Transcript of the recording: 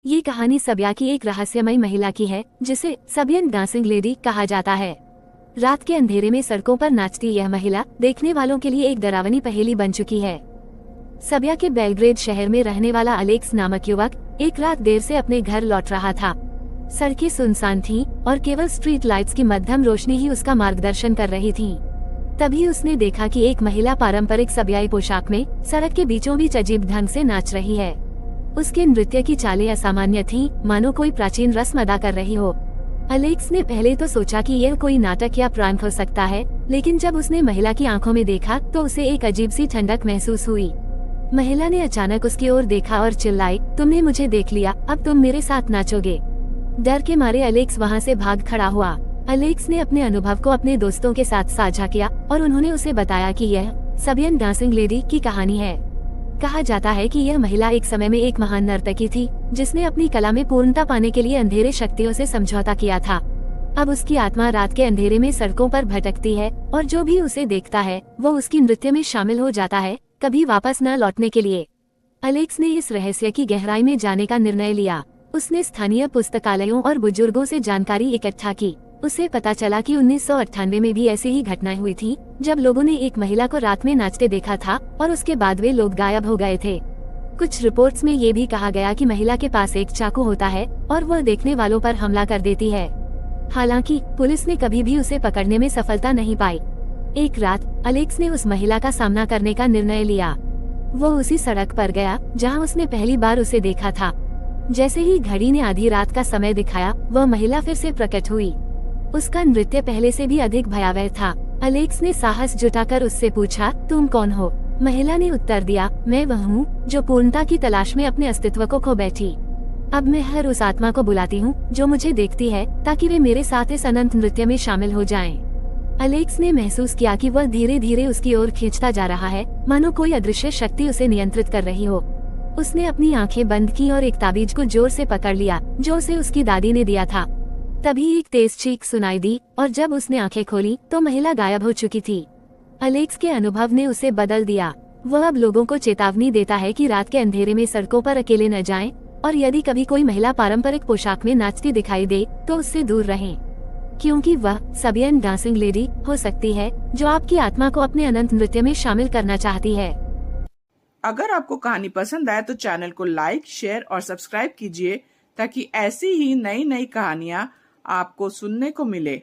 ये कहानी सब्या की एक रहस्यमयी महिला की है जिसे सबियन डांसिंग लेडी कहा जाता है। रात के अंधेरे में सड़कों पर नाचती यह महिला देखने वालों के लिए एक डरावनी पहेली बन चुकी है। सब्या के बेलग्रेड शहर में रहने वाला अलेक्स नामक युवक एक रात देर से अपने घर लौट रहा था। सड़कें सुनसान थीं और केवल स्ट्रीट लाइट्स की मध्यम रोशनी ही उसका मार्गदर्शन कर रही थी। तभी उसने देखा कि एक महिला पारंपरिक सब्याई पोशाक में सड़क के बीचों बीच अजीब ढंग से नाच रही है। उसके नृत्य की चालें असामान्य थीं, मानो कोई प्राचीन रस्म अदा कर रही हो। अलेक्स ने पहले तो सोचा कि यह कोई नाटक या प्रैंक हो सकता है, लेकिन जब उसने महिला की आंखों में देखा तो उसे एक अजीब सी ठंडक महसूस हुई। महिला ने अचानक उसकी ओर देखा और चिल्लाई, तुमने मुझे देख लिया, अब तुम मेरे साथ नाचोगे। डर के मारे अलेक्स वहाँ से भाग खड़ा हुआ। अलेक्स ने अपने अनुभव को अपने दोस्तों के साथ साझा किया और उन्होंने उसे बताया कि यह सबियन डांसिंग लेडी की कहानी है। कहा जाता है कि यह महिला एक समय में एक महान नर्तकी थी जिसने अपनी कला में पूर्णता पाने के लिए अंधेरे शक्तियों से समझौता किया था। अब उसकी आत्मा रात के अंधेरे में सड़कों पर भटकती है और जो भी उसे देखता है वो उसकी नृत्य में शामिल हो जाता है, कभी वापस न लौटने के लिए। अलेक्स ने इस रहस्य की गहराई में जाने का निर्णय लिया। उसने स्थानीय पुस्तकालयों और बुजुर्गों से जानकारी इकट्ठा की। उसे पता चला कि 1998 में भी ऐसी ही घटनाएं हुई थी, जब लोगों ने एक महिला को रात में नाचते देखा था और उसके बाद वे लोग गायब हो गए थे। कुछ रिपोर्ट्स में ये भी कहा गया कि महिला के पास एक चाकू होता है और वह देखने वालों पर हमला कर देती है। हालांकि पुलिस ने कभी भी उसे पकड़ने में सफलता नहीं पाई। एक रात अलेक्स ने उस महिला का सामना करने का निर्णय लिया। वो उसी सड़क पर गया जहाँ उसने पहली बार उसे देखा था। जैसे ही घड़ी ने आधी रात का समय दिखाया, वह महिला फिर से प्रकट हुई। उसका नृत्य पहले से भी अधिक भयावह था। अलेक्स ने साहस जुटाकर उससे पूछा, तुम कौन हो? महिला ने उत्तर दिया, मैं वह हूँ जो पूर्णता की तलाश में अपने अस्तित्व को खो बैठी। अब मैं हर उस आत्मा को बुलाती हूँ जो मुझे देखती है, ताकि वे मेरे साथ इस अनंत नृत्य में शामिल हो जाएं। अलेक्स ने महसूस किया कि वह धीरे धीरे उसकी ओर खींचता जा रहा है, मानो कोई अदृश्य शक्ति उसे नियंत्रित कर रही हो। उसने अपनी आंखें बंद की और एक ताबीज को जोर से पकड़ लिया जो उसे उसकी दादी ने दिया था। तभी एक तेज चीख सुनाई दी और जब उसने आंखें खोली तो महिला गायब हो चुकी थी। अलेक्स के अनुभव ने उसे बदल दिया। वह अब लोगों को चेतावनी देता है कि रात के अंधेरे में सड़कों पर अकेले न जाएं और यदि कभी कोई महिला पारंपरिक पोशाक में नाचती दिखाई दे तो उससे दूर रहें, क्योंकि वह सबियन डांसिंग लेडी हो सकती है जो आपकी आत्मा को अपने अनंत नृत्य में शामिल करना चाहती है। अगर आपको कहानी पसंद आए तो चैनल को लाइक, शेयर और सब्सक्राइब कीजिए ताकि ऐसी ही नई नई कहानियाँ आपको सुनने को मिले।